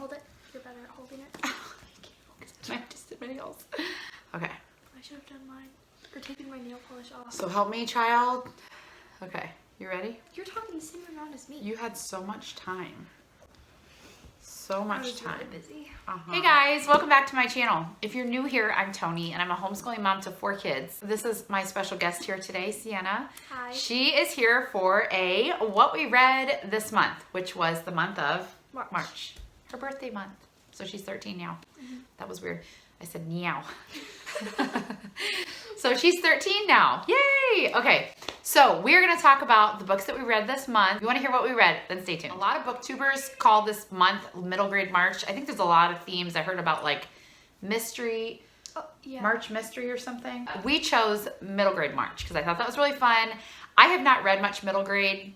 hold it. You're better at holding it. I just did my nails. Okay. I should have done mine. Or taken my nail polish off. So help me, child. Okay, you ready? You're talking the same amount as me. You had so much time. So much time. Really busy. Hey guys, welcome back to my channel. If you're new here, I'm Toni and I'm a homeschooling mom to 4 kids. This is my special guest here today, Sienna. Hi. She is here for a what we read this month, which was the month of March. Her birthday month. So she's 13 now. That was weird. I said meow. So she's 13 now. Yay! Okay, so we're gonna talk about the books that we read this month. If you wanna hear what we read, then stay tuned. A lot of booktubers call this month middle grade March. I think there's a lot of themes. I heard about like mystery, March mystery or something. We chose middle grade March because I thought that was really fun. I have not read much middle grade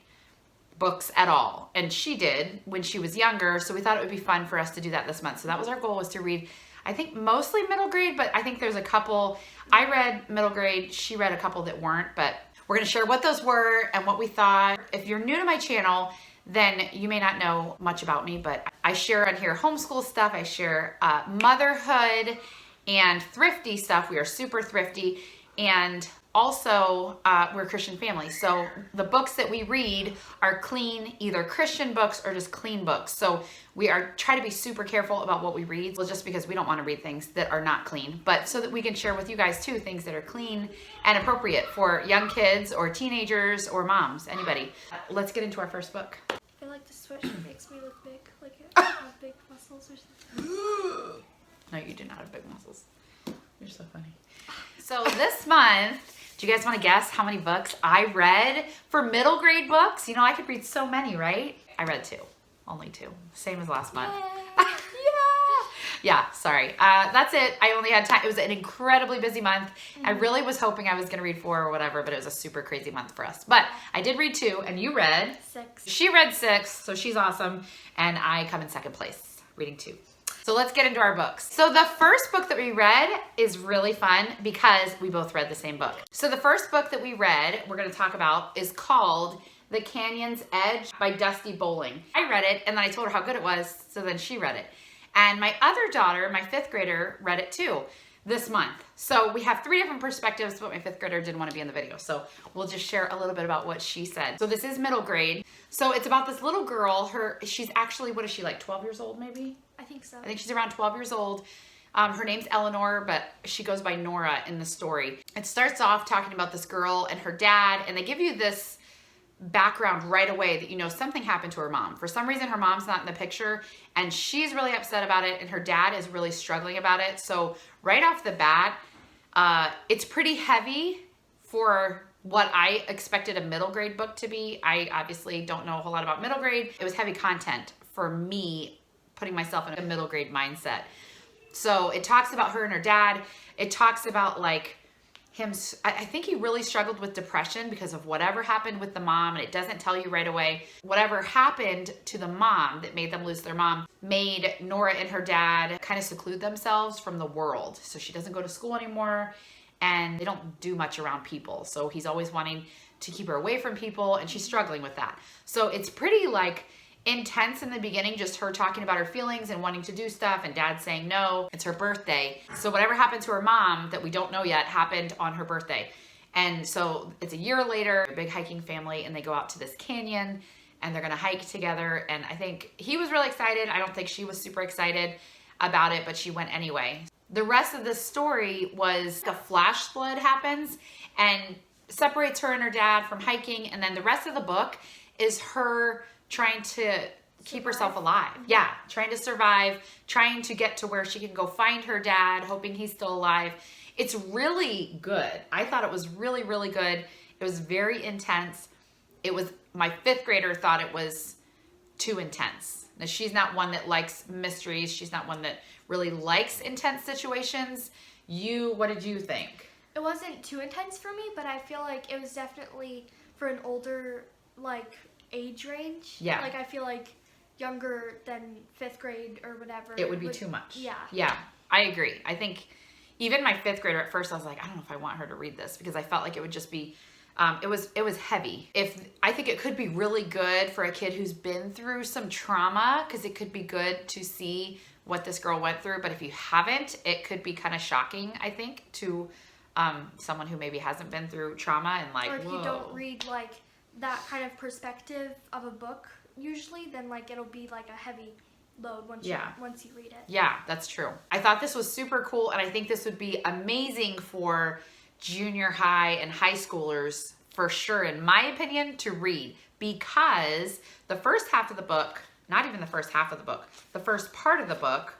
books at all, and she did when she was younger, so we thought it would be fun for us to do that this month. So that was our goal, was to read, I think, mostly middle grade, but I think there's a couple. I read middle grade, she read a couple that weren't, but we're gonna share what those were and what we thought. If you're new to my channel, then you may not know much about me, but I share on here homeschool stuff, I share motherhood and thrifty stuff. We are super thrifty, and also, we're a Christian family, so the books that we read are clean, either Christian books or just clean books. So we try to be super careful about what we read, well, just because we don't want to read things that are not clean, but so that we can share with you guys too things that are clean and appropriate for young kids or teenagers or moms, anybody. Let's get into our first book. I feel like the sweatshirt makes me look big, like I have big muscles or something. No, you do not have big muscles. You're so funny. So this month, do you guys want to guess how many books I read for middle grade books? You know, I could read so many, right? I read 2, only 2, same as last month. Yeah, sorry. That's it. I only had time. It was an incredibly busy month. I really was hoping I was going to read 4 or whatever, but it was a super crazy month for us. But I did read 2, and you read 6. She read 6, so she's awesome, and I come in second place, reading 2. So let's get into our books. So the first book that we read is really fun because we both read the same book. So the first book that we read, we're gonna talk about, is called The Canyon's Edge by Dusty Bowling. I read it, and then I told her how good it was, so then she read it. And my other daughter, my 5th grader, read it too this month. So we have 3 different perspectives, but my 5th grader didn't want to be in the video. So we'll just share a little bit about what she said. So this is middle grade. So it's about this little girl. She's actually, what is she, like 12 years old maybe? I think so. I think she's around 12 years old. Her name's Eleanor, but she goes by Nora in the story. It starts off talking about this girl and her dad, and they give you this background right away that you know something happened to her mom. For some reason, her mom's not in the picture, and she's really upset about it, and her dad is really struggling about it. So right off the bat, it's pretty heavy for what I expected a middle grade book to be. I obviously don't know a whole lot about middle grade. It was heavy content for me, putting myself in a middle grade mindset. So it talks about her and her dad. It talks about like him, I think he really struggled with depression because of whatever happened with the mom, and it doesn't tell you right away. Whatever happened to the mom that made them lose their mom made Nora and her dad kind of seclude themselves from the world. So she doesn't go to school anymore, and they don't do much around people. So he's always wanting to keep her away from people, and she's struggling with that. So it's pretty like intense in the beginning, just her talking about her feelings and wanting to do stuff, and dad saying no. It's her birthday, so whatever happened to her mom that we don't know yet happened on her birthday. And so it's a year later, a big hiking family, and they go out to this canyon and they're gonna hike together. And I think he was really excited. I don't think she was super excited about it, but she went anyway. The rest of the story was a flash flood happens and separates her and her dad from hiking, and then the rest of the book is her trying to keep herself alive. Yeah, trying to survive, trying to get to where she can go find her dad, hoping he's still alive. It's really good. I thought it was really, really good. It was very intense. It was, my 5th grader thought it was too intense. Now, she's not one that likes mysteries. She's not one that really likes intense situations. What did you think? It wasn't too intense for me, but I feel like it was definitely for an older, like, age range. Yeah. Like I feel like younger than 5th grade or whatever. It would be too much. Yeah. Yeah, I agree. I think even my 5th grader at first, I was like, I don't know if I want her to read this because I felt like it would just be It was heavy. I think it could be really good for a kid who's been through some trauma, because it could be good to see what this girl went through. But if you haven't, it could be kind of shocking, I think, to someone who maybe hasn't been through trauma and like, or if whoa. you don't read like that kind of perspective of a book usually, then like it'll be like a heavy load once you read it. Yeah, that's true. I thought this was super cool, and I think this would be amazing for junior high and high schoolers for sure, in my opinion, to read, because the first half of the book, not even the first half of the book, the first part of the book,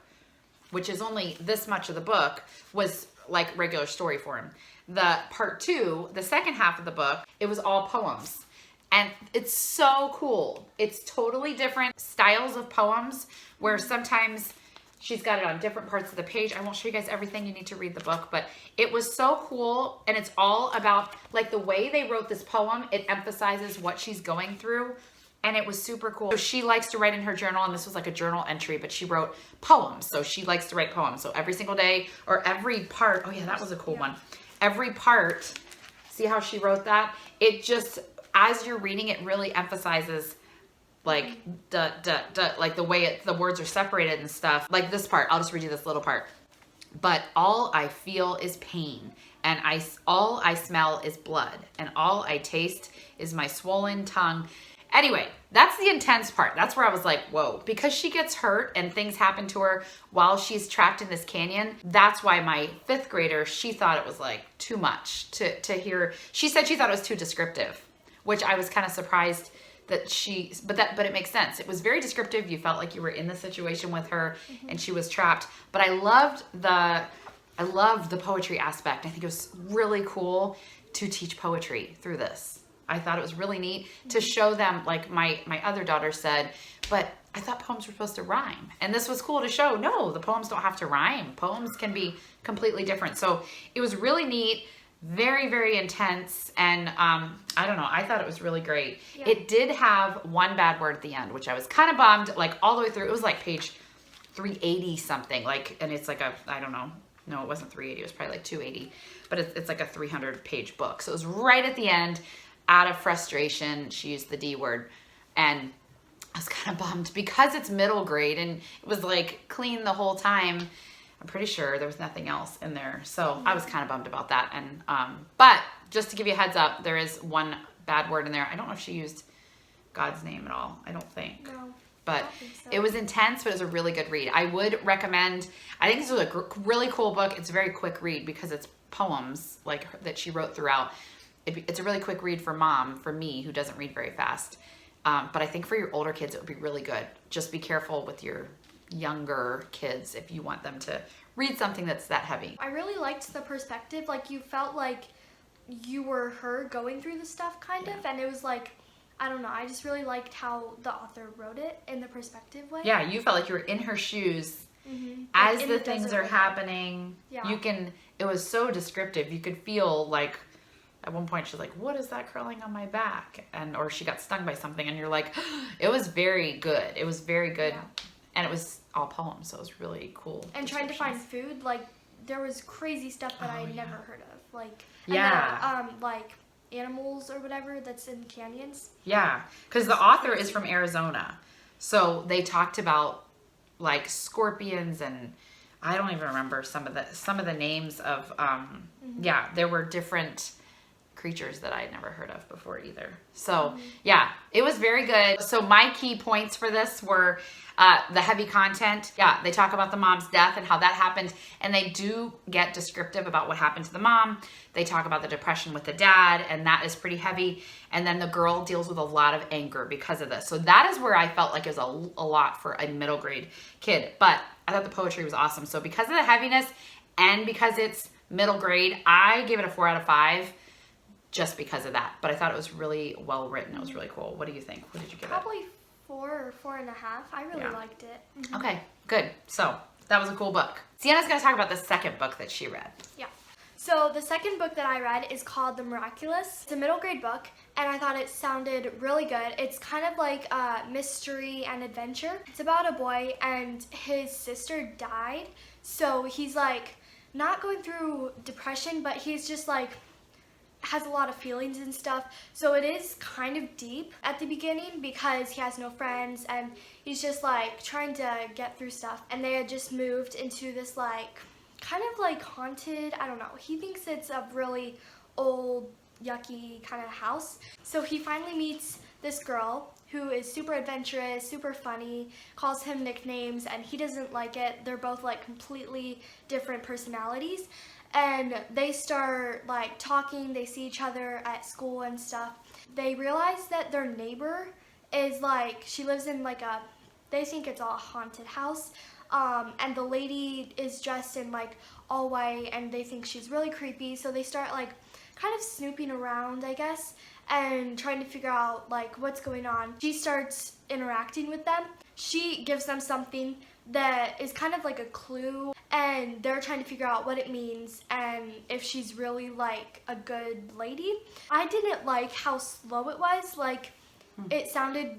which is only this much of the book, was like regular story form. The part 2, the second half of the book, it was all poems. And it's so cool. It's totally different styles of poems, where sometimes she's got it on different parts of the page. I won't show you guys everything. You need to read the book, but it was so cool. And it's all about like the way they wrote this poem. It emphasizes what she's going through. And it was super cool. So she likes to write in her journal, and this was like a journal entry, but she wrote poems. So she likes to write poems. So every single day, or every part, oh yeah, that was a cool one. Every part, see how she wrote that? It just, as you're reading, it really emphasizes like like the way the words are separated and stuff. Like this part, I'll just read you this little part. But all I feel is pain, and all I smell is blood, and all I taste is my swollen tongue. Anyway, that's the intense part. That's where I was like, whoa, because she gets hurt and things happen to her while she's trapped in this canyon. That's why my 5th grader, she thought it was like too much to hear. She said she thought it was too descriptive, which I was kind of surprised that but it makes sense. It was very descriptive. You felt like you were in the situation with her and she was trapped. But I loved the poetry aspect. I think it was really cool to teach poetry through this. I thought it was really neat to show them, like my other daughter said, but I thought poems were supposed to rhyme. And this was cool to show, no, the poems don't have to rhyme. Poems can be completely different. So it was really neat, very, very intense. And I don't know, I thought it was really great. Yeah. It did have one bad word at the end, which I was kind of bummed, like all the way through. It was like page 380 something, like, and it's like I don't know. No, it wasn't 380. It was probably like 280, but it's like a 300 page book. So it was right at the end. Out of frustration, she used the D word, and I was kind of bummed because it's middle grade and it was like clean the whole time. I'm pretty sure there was nothing else in there, so I was kind of bummed about that. And but just to give you a heads up, there is one bad word in there. I don't know if she used God's name at all. I don't think. No. But so. It was intense, but it was a really good read. I would recommend. I think this was a really cool book. It's a very quick read because it's poems like that she wrote throughout. It's a really quick read for mom, for me, who doesn't read very fast. But I think for your older kids, it would be really good. Just be careful with your younger kids if you want them to read something that's that heavy. I really liked the perspective. Like, you felt like you were her going through the stuff, kind of. And it was like, I don't know, I just really liked how the author wrote it in the perspective way. Yeah, you felt like you were in her shoes as the things are happening. Yeah. It was so descriptive. You could feel like, at one point she's like, what is that curling on my back? Or she got stung by something, and you're like, it was very good. It was very good. Yeah. And it was all poems, so it was really cool. And trying to find food, like, there was crazy stuff that I had never heard of. Like, like animals or whatever that's in canyons. Yeah, because the author is from Arizona. So they talked about like scorpions, and I don't even remember some of the names of yeah, there were different creatures that I had never heard of before either. So yeah, it was very good. So my key points for this were the heavy content. Yeah, they talk about the mom's death and how that happened, and they do get descriptive about what happened to the mom. They talk about the depression with the dad, and that is pretty heavy. And then the girl deals with a lot of anger because of this. So that is where I felt like it was a lot for a middle grade kid. But I thought the poetry was awesome. So because of the heaviness and because it's middle grade, I gave it a 4 out of 5. Just because of that. But I thought it was really well written. It was really cool. What do you think? What did you give it? Probably 4 or 4.5. I really liked it. Okay, good. So that was a cool book. Sienna's going to talk about the second book that she read. Yeah. So the second book that I read is called The Miraculous. It's a middle grade book, and I thought it sounded really good. It's kind of like a mystery and adventure. It's about a boy, and his sister died. So he's like not going through depression, but he's just like has a lot of feelings and stuff. So it is kind of deep at the beginning because he has no friends and he's just like trying to get through stuff. And they had just moved into this like kind of like haunted, I don't know. He thinks it's a really old, yucky kind of house. So he finally meets this girl who is super adventurous, super funny, calls him nicknames, and he doesn't like it. They're both like completely different personalities. And they start like talking, they see each other at school and stuff. They realize that their neighbor is like, she lives in like a, they think it's all a haunted house. And the lady is dressed in like all white and they think she's really creepy. So they start like kind of snooping around, I guess, and trying to figure out like what's going on. She starts interacting with them. She gives them something that is kind of like a clue, and they're trying to figure out what it means and if she's really like a good lady. I didn't like how slow it was. Like it sounded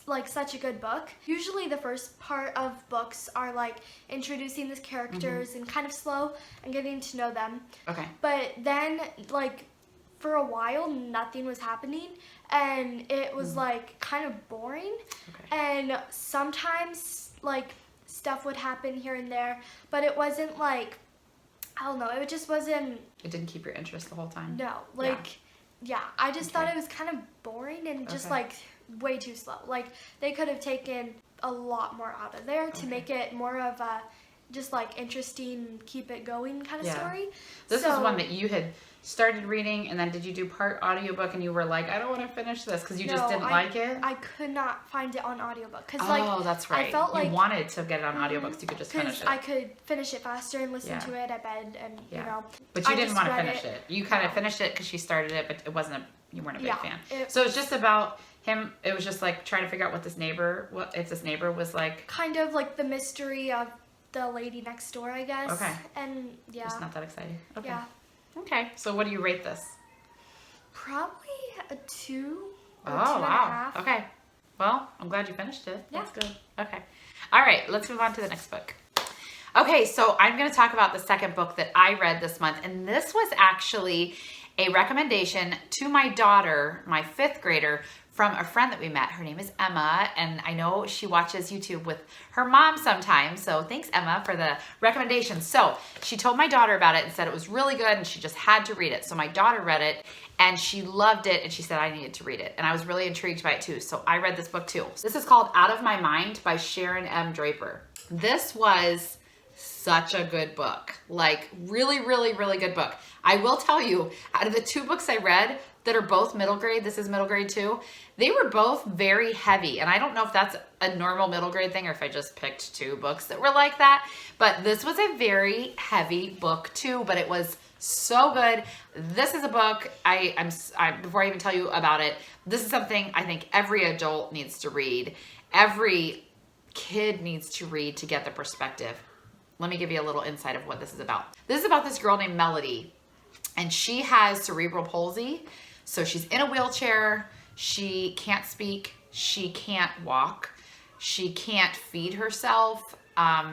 like such a good book. Usually the first part of books are like introducing these characters and kind of slow and getting to know them. Okay. But then like for a while nothing was happening and it was like kind of boring. Okay. And sometimes like stuff would happen here and there, but it wasn't like, I don't know, it just wasn't. It didn't keep your interest the whole time? No, like, yeah, I just thought it was kind of boring and just like way too slow. Like they could have taken a lot more out of there to make it more of a just like interesting, keep it going kind of story. This is one that you had started reading, and then did you do part audiobook and you were like, I don't want to finish this because you just didn't like it? I could not find it on audiobook because that's right. I felt like you wanted to get it on audiobooks, so you could just finish it. I could finish it faster and listen to it at bed, and you know. But you didn't want to finish it. You kind of finished it because she started it, but it wasn't you weren't a big fan. So it's just about him. It was just like trying to figure out what this neighbor was like. Kind of like the mystery of the lady next door, I guess. Okay. And yeah. Just not that exciting. Okay. Yeah. Okay. So what do you rate this? Probably a 2 or 2 wow. and a half. Okay. Well, I'm glad you finished it. Yeah. That's good. Okay. All right. Let's move on to the next book. Okay. So I'm going to talk about the second book that I read this month. And this was actually a recommendation to my daughter, my 5th grader, from a friend that we met. Her name is Emma, and I know she watches YouTube with her mom sometimes, so thanks, Emma, for the recommendation. So she told my daughter about it and said it was really good, and she just had to read it. So my daughter read it, and she loved it, and she said I needed to read it, and I was really intrigued by it too, so I read this book too. This is called Out of My Mind by Sharon M. Draper. This was such a good book. Like, really, really, really good book. I will tell you, out of the 2 books I read that are both middle grade, this is middle grade too, they were both very heavy. And I don't know if that's a normal middle grade thing or if I just picked 2 books that were like that. But this was a very heavy book too, but it was so good. This is a book, before I even tell you about it, this is something I think every adult needs to read. Every kid needs to read to get the perspective. Let me give you a little insight of what this is about. This is about this girl named Melody, and she has cerebral palsy. So she's in a wheelchair. She can't speak. She can't walk. She can't feed herself.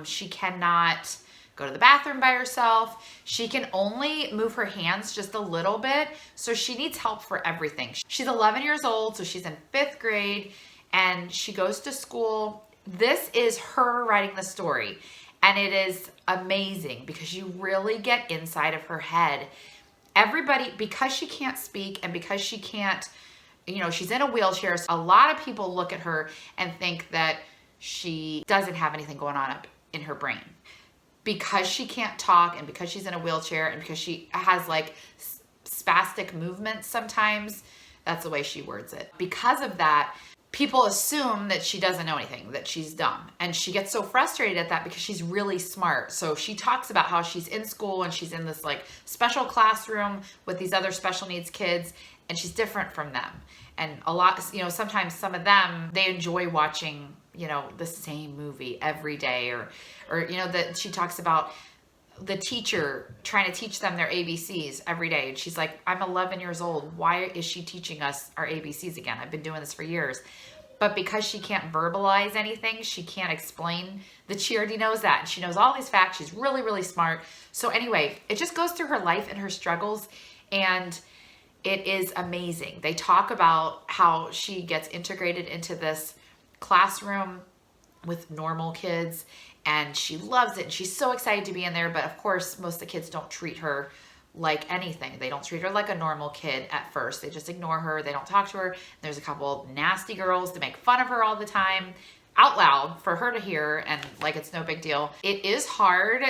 She cannot go to the bathroom by herself. She can only move her hands just a little bit. So she needs help for everything. She's 11 years old, so she's in 5th grade, and she goes to school. This is her writing the story. And it is amazing because you really get inside of her head. Everybody, because she can't speak and because she can't, she's in a wheelchair, so a lot of people look at her and think that she doesn't have anything going on up in her brain. Because she can't talk and because she's in a wheelchair and because she has like spastic movements sometimes, that's the way she words it. Because of that, people assume that she doesn't know anything, that she's dumb. And she gets so frustrated at that because she's really smart. So she talks about how she's in school and she's in this like special classroom with these other special needs kids, and she's different from them. And a lot, sometimes some of them, they enjoy watching, the same movie every day, or that she talks about the teacher trying to teach them their ABCs every day. And she's like, I'm 11 years old. Why is she teaching us our ABCs again? I've been doing this for years. But because she can't verbalize anything, she can't explain that she already knows that. And she knows all these facts. She's really, really smart. So anyway, it just goes through her life and her struggles. And It is amazing. They talk about how she gets integrated into this classroom with normal kids, and she loves it, and she's so excited to be in there. But of course, most of the kids don't treat her like anything. They don't treat her like a normal kid at first. They just ignore her. They don't talk to her. There's a couple nasty girls to make fun of her all the time out loud for her to hear, and like it's no big deal. It is hard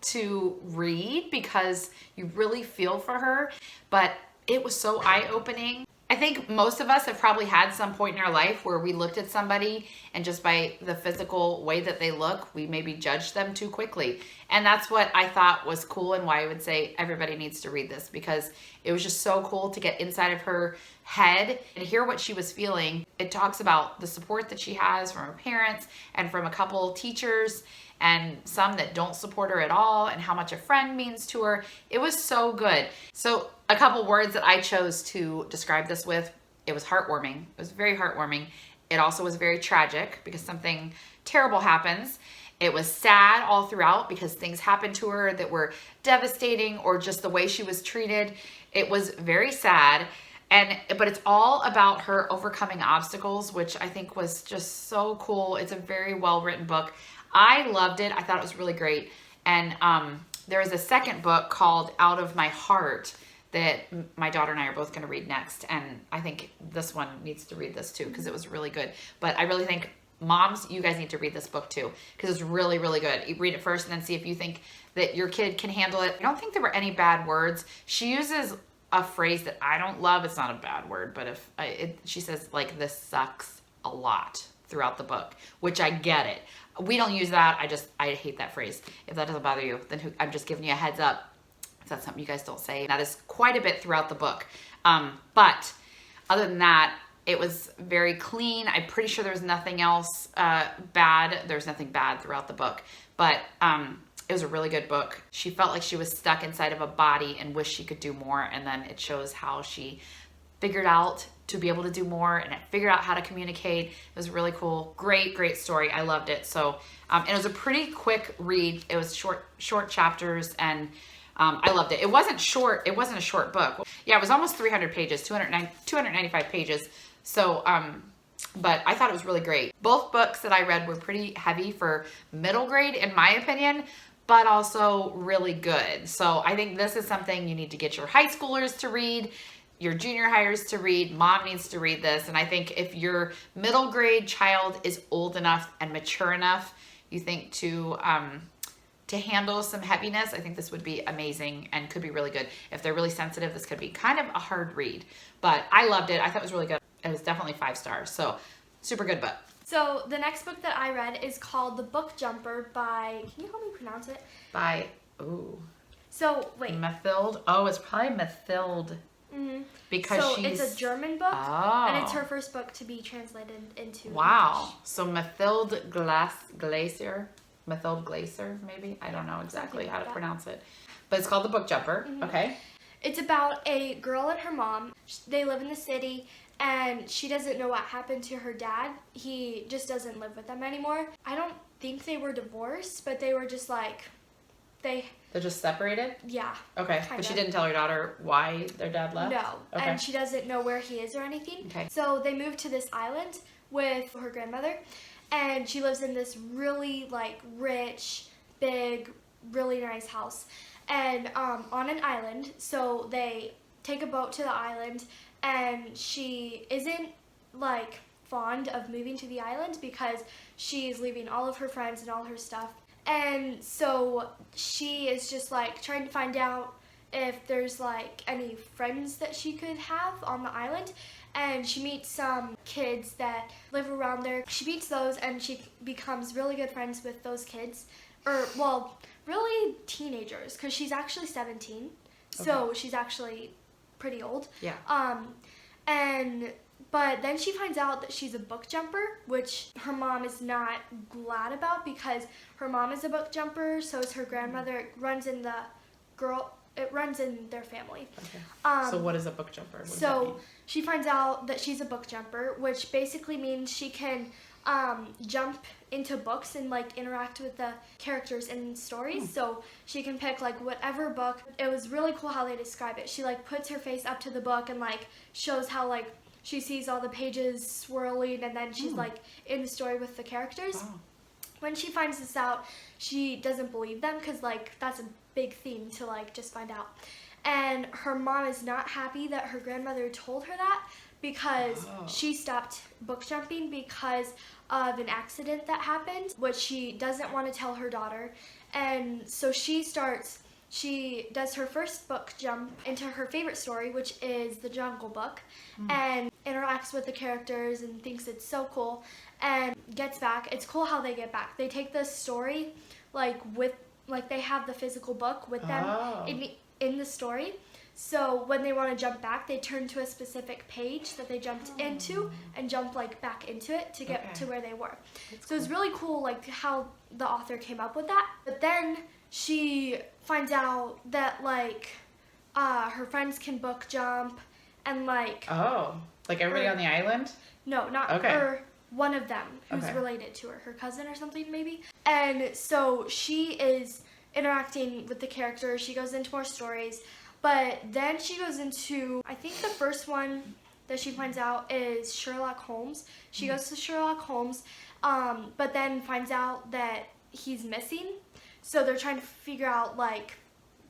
to read because you really feel for her, but it was so eye-opening. I think most of us have probably had some point in our life where we looked at somebody and just by the physical way that they look, we maybe judged them too quickly. And that's what I thought was cool, and why I would say everybody needs to read this, because it was just so cool to get inside of her head and hear what she was feeling. It talks about the support that she has from her parents and from a couple teachers, and some that don't support her at all, and how much a friend means to her. It was so good. So a couple words that I chose to describe this with: it was heartwarming. It was very heartwarming. It also was very tragic because something terrible happens. It was sad all throughout because things happened to her that were devastating, or just the way she was treated. It was very sad. But it's all about her overcoming obstacles, which I think was just so cool. It's a very well-written book. I loved it. I thought it was really great. And there was a second book called Out of My Heart that my daughter and I are both going to read next. And I think this one needs to read this too, because it was really good. But I really think moms, you guys need to read this book too, because it's really, really good. You read it first and then see if you think that your kid can handle it. I don't think there were any bad words. She uses a phrase that I don't love. It's not a bad word, but she says like, "this sucks," a lot throughout the book, which I get it. We don't use that. I hate that phrase. If that doesn't bother you, then I'm just giving you a heads up. If that's something you guys don't say. That is quite a bit throughout the book. But other than that, it was very clean. I'm pretty sure there was nothing else bad. There's nothing bad throughout the book. But it was a really good book. She felt like she was stuck inside of a body and wished she could do more. And then it shows how she figured out to be able to do more and figured out how to communicate. It was really cool. Great, great story. I loved it. So, and it was a pretty quick read. It was short chapters, and I loved it. It wasn't short. It wasn't a short book. Yeah, it was almost 300 pages, 295 pages. So, but I thought it was really great. Both books that I read were pretty heavy for middle grade, in my opinion, but also really good. So I think this is something you need to get your high schoolers to read, your junior hires to read. Mom needs to read this. And I think if your middle grade child is old enough and mature enough, you think to handle some heaviness, I think this would be amazing and could be really good. If they're really sensitive, this could be kind of a hard read, but I loved it. I thought it was really good. It was definitely 5 stars. So super good book. So the next book that I read is called The Book Jumper by, can you help me pronounce it? By, ooh. So, wait. Mathilde. Oh, it's probably Mathilde. Mm-hmm. Because so it's a German book, and it's her Oh. first book to be translated into Wow. English. So Mathilde Glaser, maybe? I don't know exactly Something how like to that. pronounce it. But it's called The Book Jumper. Mhm. Okay. It's about a girl and her mom. They live in the city, and she doesn't know what happened to her dad. He just doesn't live with them anymore. I don't think they were divorced, but they were just like, They're just separated? yeah. Okay. But she didn't tell her daughter why their dad left? No, Okay. and she doesn't know where he is or anything. Okay. So they moved to this island with her grandmother, and she lives in this really like rich, big, really nice house, and on an island. So they take a boat to the island, and she isn't like fond of moving to the island because she's leaving all of her friends and all her stuff. And so she is just like trying to find out if there's like any friends that she could have on the island. And she meets some kids that live around there. She meets those, and she becomes really good friends with those kids. Or, well, really teenagers, because she's actually 17. So she's actually pretty old. Yeah. But then she finds out that she's a book jumper, which her mom is not glad about, because her mom is a book jumper, so is her grandmother. It runs in their family. Okay. So what is a book jumper? What does that mean? She finds out that she's a book jumper, which basically means she can jump into books and like interact with the characters in stories. So she can pick like whatever book. It was really cool how they describe it. She like puts her face up to the book and like shows how like she sees all the pages swirling, and then she's like in the story with the characters. Wow. When she finds this out, she doesn't believe them because like that's a big theme to like just find out. And her mom is not happy that her grandmother told her that, because she stopped book jumping because of an accident that happened, which she doesn't want to tell her daughter. And so she does her first book jump into her favorite story, which is The Jungle Book, and interacts with the characters and thinks it's so cool, and gets back. It's cool how they get back. They take the story they have the physical book with them in the story. So when they want to jump back, they turn to a specific page that they jumped into and jump like back into it to get to where they were. So it's really cool like how the author came up with that. But then she finds out that like her friends can book jump, and like like everybody on the island? No, not her. One of them who's related to her cousin or something maybe. And so she is interacting with the characters. She goes into more stories, but then she goes into, I think the first one that she finds out is Sherlock Holmes. She goes to Sherlock Holmes, but then finds out that he's missing. So they're trying to figure out like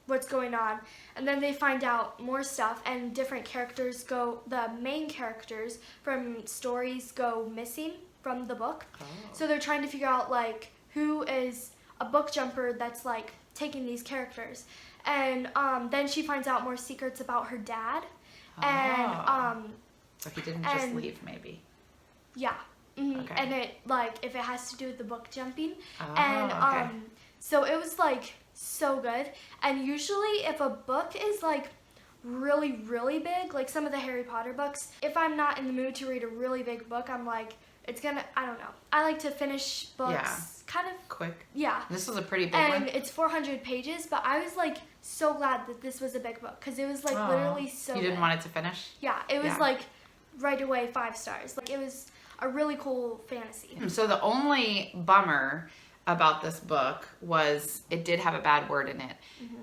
what's going on, and then they find out more stuff, and different characters the main characters from stories go missing from the book. So they're trying to figure out like who is a book jumper that's like taking these characters. And then she finds out more secrets about her dad. And so he didn't just leave, maybe. Yeah. And it like if it has to do with the book jumping. Okay. So it was like so good. And usually if a book is like really, really big, like some of the Harry Potter books, if I'm not in the mood to read a really big book, I'm like, I don't know. I like to finish books kind of quick. Yeah. This was a pretty big one. And it's 400 pages, but I was like so glad that this was a big book because it was like literally so You didn't good. want it to finish? Yeah, it was like right away 5 stars. Like it was a really cool fantasy. So the only bummer about this book was it did have a bad word in it.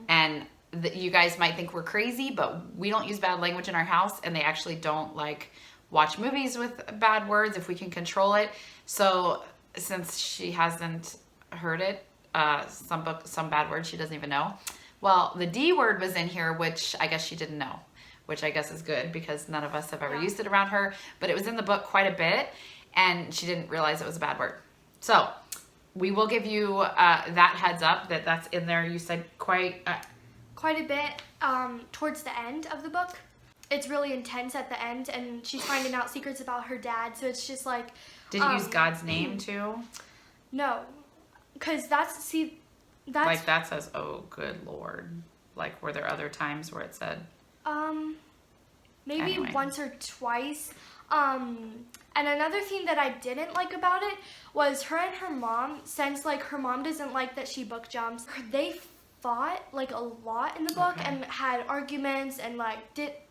And you guys might think we're crazy, but we don't use bad language in our house, and they actually don't like watch movies with bad words if we can control it. So since she hasn't heard it, some bad words she doesn't even know. Well, the D word was in here, which I guess she didn't know, which I guess is good because none of us have ever used it around her, but it was in the book quite a bit, and she didn't realize it was a bad word. So we will give you that heads up that that's in there. You said quite a bit towards the end of the book. It's really intense at the end, and she's finding out secrets about her dad. So it's just like. Did you use God's name too? No, because that's. Like that says, "Oh, good Lord." Like, were there other times where it said? Maybe once or twice. And another thing that I didn't like about it was her and her mom, since like her mom doesn't like that she book jumps, they fought like a lot in the book and had arguments and like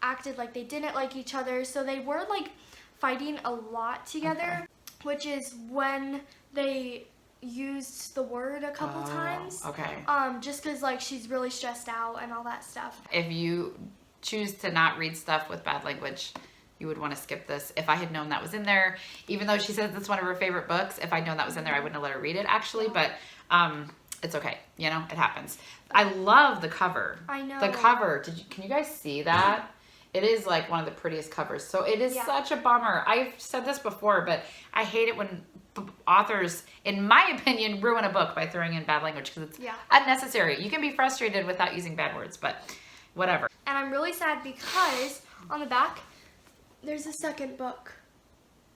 acted like they didn't like each other. So they were like fighting a lot together, which is when they used the word a couple times. Just because like she's really stressed out and all that stuff. If you choose to not read stuff with bad language, you would want to skip this. If I had known that was in there, even though she says it's one of her favorite books, if I'd known that was in there, I wouldn't have let her read it actually, but it's okay. You know, it happens. I love the cover. I know. The cover, can you guys see that? It is like one of the prettiest covers. So it is such a bummer. I've said this before, but I hate it when authors, in my opinion, ruin a book by throwing in bad language because it's unnecessary. You can be frustrated without using bad words, but whatever. And I'm really sad because on the back, there's a second book.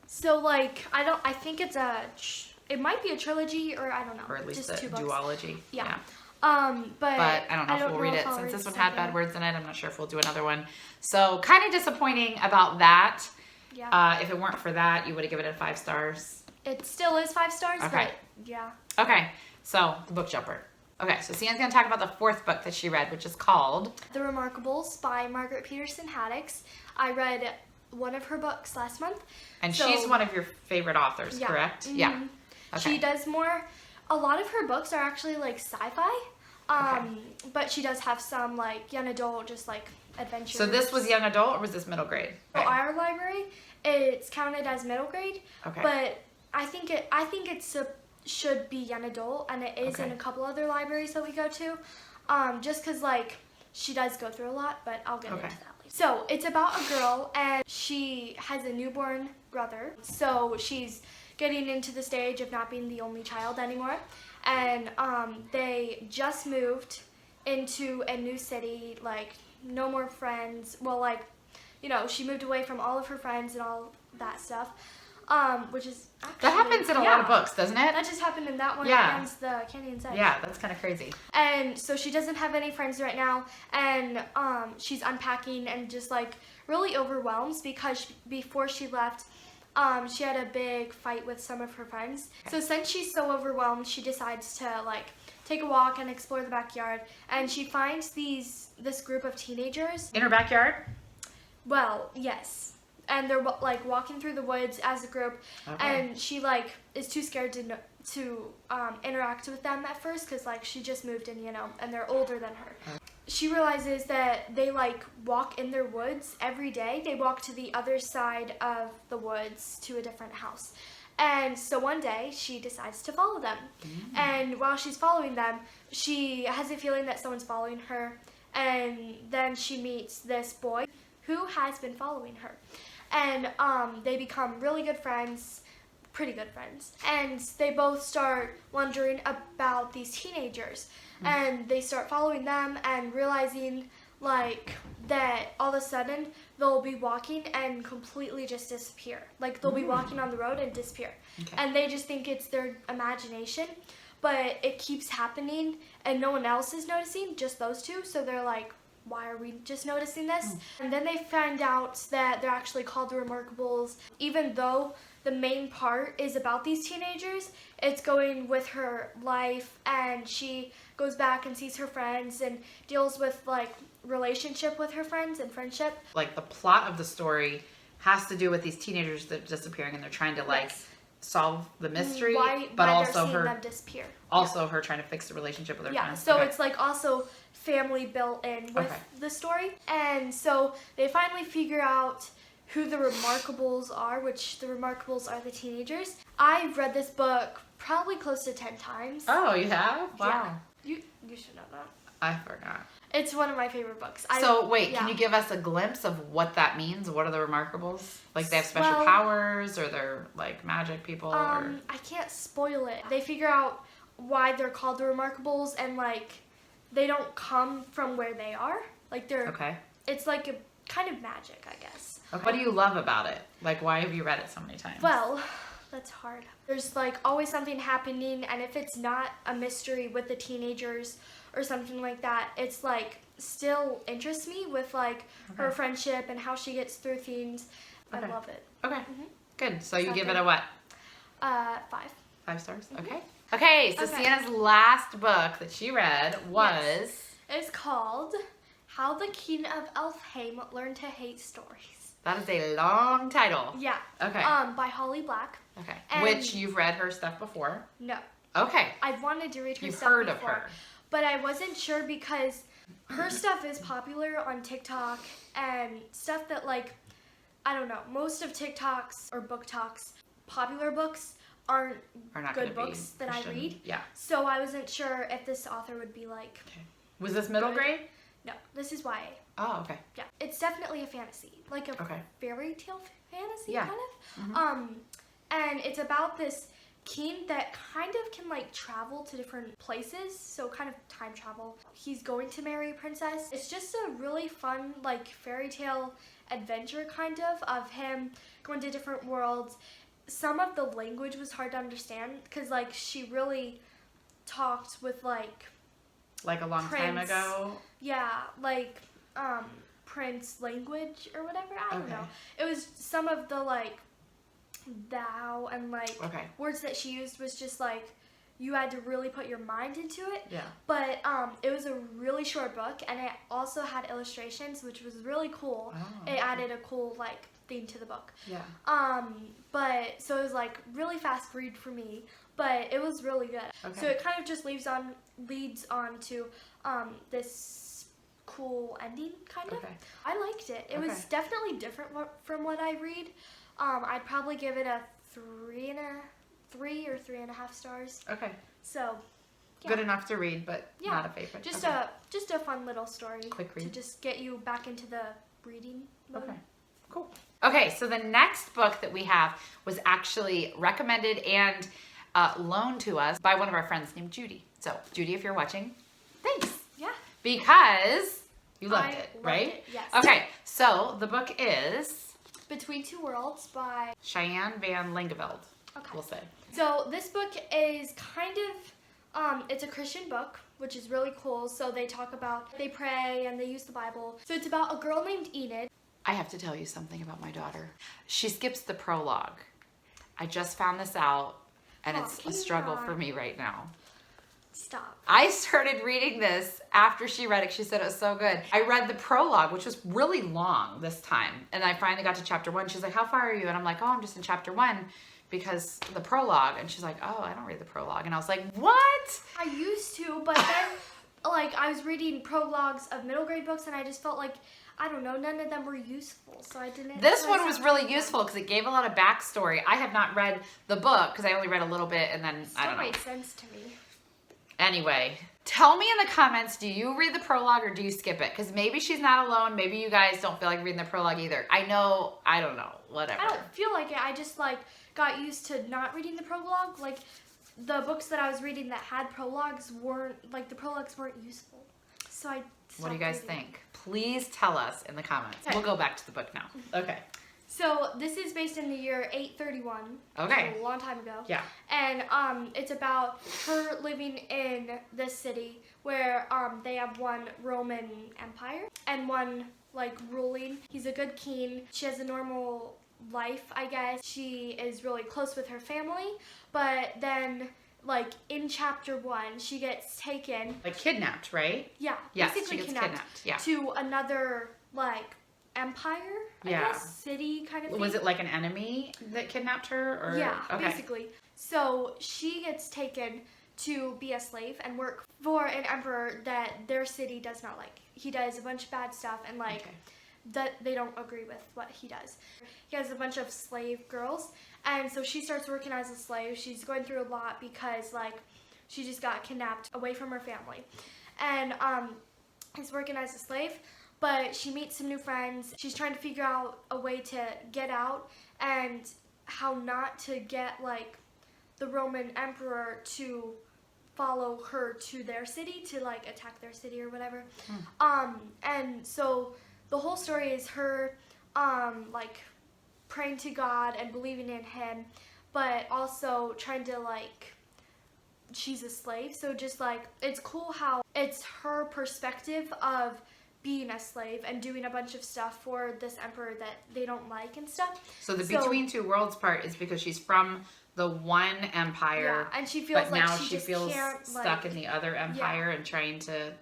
So like, I think it might be a trilogy, or I don't know. Or at least just a 2 books. duology. Yeah. But I don't know if we'll read it. Since this one had bad words in it, I'm not sure if we'll do another one. So kind of disappointing about that. Yeah. If it weren't for that, you would have given it 5 stars. It still is 5 stars, but yeah. Okay, so The Book Jumper. Okay, so Sienna's going to talk about the 4th book that she read, which is called The Remarkables by Margaret Peterson Haddix. I read one of her books last month. And So- she's one of your favorite authors, Yeah. correct? Mhm. Yeah. Okay. She does more. A lot of her books are actually like sci-fi, but she does have some like young adult, just like adventure. So this was young adult or was this middle grade? So our library, it's counted as middle grade, Okay. but I think it's should be young adult, and it is in Okay. a couple other libraries that we go to, just because like she does go through a lot, but I'll get into that later. So it's about a girl, and she has a newborn brother, so she's getting into the stage of not being the only child anymore, and they just moved into a new city, like no more friends. Well, like, you know, she moved away from all of her friends and all that stuff, which is actually, That happens in a lot of books, doesn't it? That just happened in that one Yeah. and the Candy Inside. Yeah, that's kind of crazy. And so she doesn't have any friends right now, and she's unpacking and just like really overwhelmed because before she left, she had a big fight with some of her friends. So since she's so overwhelmed, she decides to like take a walk and explore the backyard, and she finds this group of teenagers. In her backyard? Well, yes. And they're like walking through the woods as a group, and she like is too scared to interact with them at first because like she just moved in, you know, and they're older than her. She realizes that they like walk in their woods every day. They walk to the other side of the woods to a different house. And so one day she decides to follow them. And while she's following them, she has a feeling that someone's following her. And then she meets this boy who has been following her. And they become really good friends, pretty good friends. And they both start wondering about these teenagers. And they start following them and realizing like that all of a sudden they'll be walking and completely just disappear. Like they'll be walking on the road and disappear. And they just think it's their imagination, but it keeps happening and no one else is noticing, just those two. So they're like, why are we just noticing this? And then they find out that they're actually called the Remarkables. Even though the main part is about these teenagers, it's going with her life, and she goes back and sees her friends and deals with like relationship with her friends and friendship. Like the plot of the story has to do with these teenagers that are disappearing, and they're trying to like solve the mystery, but why also they're seeing her them disappear. her trying to fix the relationship with her Yeah, friends. so it's like also family built in with the story. And so they finally figure out who the Remarkables are, which the Remarkables are the teenagers. I've read this book probably close to 10 times. Oh, you have? Wow. Yeah. You should know that. I forgot. It's one of my favorite books. So wait, can you give us a glimpse of what that means? What are the Remarkables? Like they have special Well, powers, or they're like magic people? Or... I can't spoil it. They figure out why they're called the Remarkables, and like they don't come from where they are. Like they're it's like a kind of magic, I guess. Okay. What do you love about it? Like, why have you read it so many times? Well, that's hard. There's like always something happening, and if it's not a mystery with the teenagers or something like that, it's like still interests me with like her friendship and how she gets through things. I love it. Okay, good. So you give it a what? 5. 5 stars? Okay. Okay, so Sienna's last book that she read was... It's called How the King of Elfheim Learned to Hate Stories. That is a long title. Yeah. Okay. By Holly Black. Okay. And which you've read her stuff before? No. Okay. I've wanted to read her You've stuff heard before, of her. but I wasn't sure because her stuff is popular on TikTok and stuff that like, I don't know, most of TikTok's or book talks, popular books aren't not good books that I read. Yeah. So I wasn't sure if this author would be like... Okay. Was this middle grade? No, this is YA. Oh, okay. Yeah, it's definitely a fantasy, like a fairy tale fantasy kind of. And it's about this king that kind of can like travel to different places, so kind of time travel. He's going to marry a princess. It's just a really fun like fairy tale adventure kind of him going to different worlds. Some of the language was hard to understand because like she really talked with like a long time ago. Yeah, like Prince language or whatever. I don't know. It was some of the like thou and like words that she used was just like you had to really put your mind into it. Yeah. But it was a really short book, and it also had illustrations, which was really cool. Oh, It added a cool like theme to the book. Yeah. But so it was like really fast read for me, but it was really good. Okay. So it kind of just leads on to this cool ending, kind of. Okay. I liked it. It Okay. was definitely different from what I read. I'd probably give it a 3 or 3.5 stars. Okay. So, yeah. Good enough to read, but Yeah. not a favorite. Just okay. a fun little story. Quick read. To just get you back into the reading mode. Okay. Cool. Okay, so the next book that we have was actually recommended and loaned to us by one of our friends named Judy. So, Judy, if you're watching, thanks. Yeah. Because you loved it, loved right? it, yes. Okay, so the book is Between Two Worlds by... Cheyenne Van Langeveld, Okay. we'll say. So this book is kind of, it's a Christian book, which is really cool. So they pray and they use the Bible. So it's about a girl named Enid. I have to tell you something about my daughter. She skips the prologue. I just found this out, and Oh, it's a can you struggle not? for me right now. Stop. I started reading this after she read it. She said it was so good. I read the prologue, which was really long this time. And I finally got to chapter 1. She's like, how far are you? And I'm like, oh, I'm just in chapter 1 because the prologue. And she's like, oh, I don't read the prologue. And I was like, what? I used to, but then like I was reading prologues of middle grade books and I just felt like, I don't know, none of them were useful. So I didn't. This so I one was stopped really reading them. useful because it gave a lot of backstory. I have not read the book because I only read a little bit and then I Still don't know. made sense to me. Anyway, tell me in the comments, do you read the prologue or do you skip it? Because maybe she's not alone. Maybe you guys don't feel like reading the prologue either. I don't know, whatever. I don't feel like it. I just like got used to not reading the prologue. Like the books that I was reading that had prologues weren't, like the prologues weren't useful. So I stopped What do you guys reading. think? Please tell us in the comments. Okay. We'll go back to the book now. Okay. So this is based in the year 831. Okay. So a long time ago. Yeah. And it's about her living in this city where they have one Roman Empire and one like ruling. He's a good king. She has a normal life, I guess. She is really close with her family, but then like in chapter 1, she gets taken. Like kidnapped, right? Yeah. Yes, basically she gets kidnapped. kidnapped. Yeah. To another like empire, I Yeah. guess, city kind of thing. Was it like an enemy that kidnapped her? Or? Yeah, Okay. basically. So she gets taken to be a slave and work for an emperor that their city does not like. He does a bunch of bad stuff and like Okay. that they don't agree with what he does. He has a bunch of slave girls, and so she starts working as a slave. She's going through a lot because like she just got kidnapped away from her family. And is working as a slave. But she meets some new friends. She's trying to figure out a way to get out and how not to get like the Roman emperor to follow her to their city to like attack their city or whatever. And so the whole story is her like praying to God and believing in him, but also trying to like she's a slave. So just like it's cool how it's her perspective of being a slave and doing a bunch of stuff for this emperor that they don't like and stuff. So the Between Two Worlds part is because she's from the one empire, Yeah, and she feels but like now she she just feels can't, stuck like, in the other empire and trying to.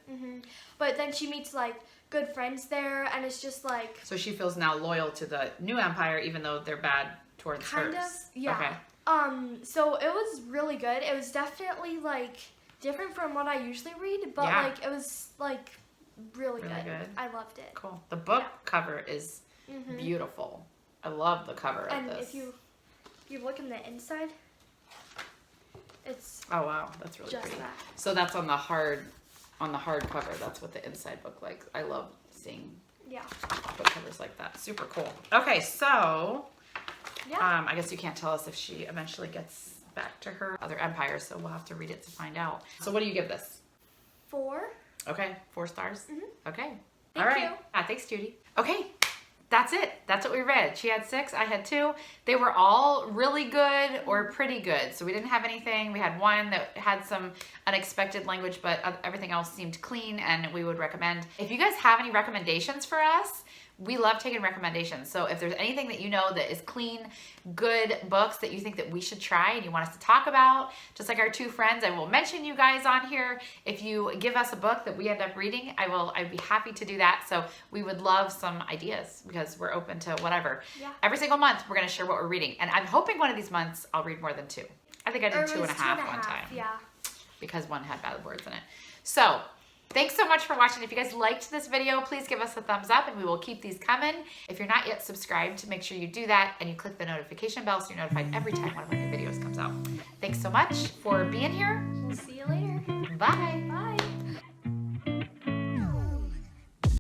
But then she meets like good friends there, and it's just like So she feels now loyal to the new empire, even though they're bad towards kind hers. of, yeah. Okay. So it was really good. It was definitely like different from what I usually read, but Yeah. like it was like really good. I loved it. Cool. The book cover is beautiful. I love the cover And of this. if you look in the inside, it's Oh wow, that's really just pretty. that. So that's on the hard cover. That's what the inside looked like. I love seeing Yeah. book covers like that. Super cool. Okay, so Yeah. I guess you can't tell us if she eventually gets back to her other empire, so we'll have to read it to find out. So what do you give this? 4. Okay, 4 stars. Okay. Thank All right. you. Thanks, Judy. Okay, that's it. That's what we read. She had 6, I had 2. They were all really good or pretty good. So we didn't have anything. We had one that had some unexpected language, but everything else seemed clean and we would recommend. If you guys have any recommendations for us, we love taking recommendations. So if there's anything that you know that is clean, good books that you think that we should try and you want us to talk about, just like our two friends, I will mention you guys on here. If you give us a book that we end up reading, I'd be happy to do that. So we would love some ideas because we're open to whatever. Yeah. Every single month, we're going to share what we're reading. And I'm hoping one of these months I'll read more than 2. I think I did 2.5 one time. Yeah. Because one had bad words in it. So thanks so much for watching. If you guys liked this video, please give us a thumbs up and we will keep these coming. If you're not yet subscribed, make sure you do that and you click the notification bell so you're notified every time one of our new videos comes out. Thanks so much for being here. We'll see you later. Bye.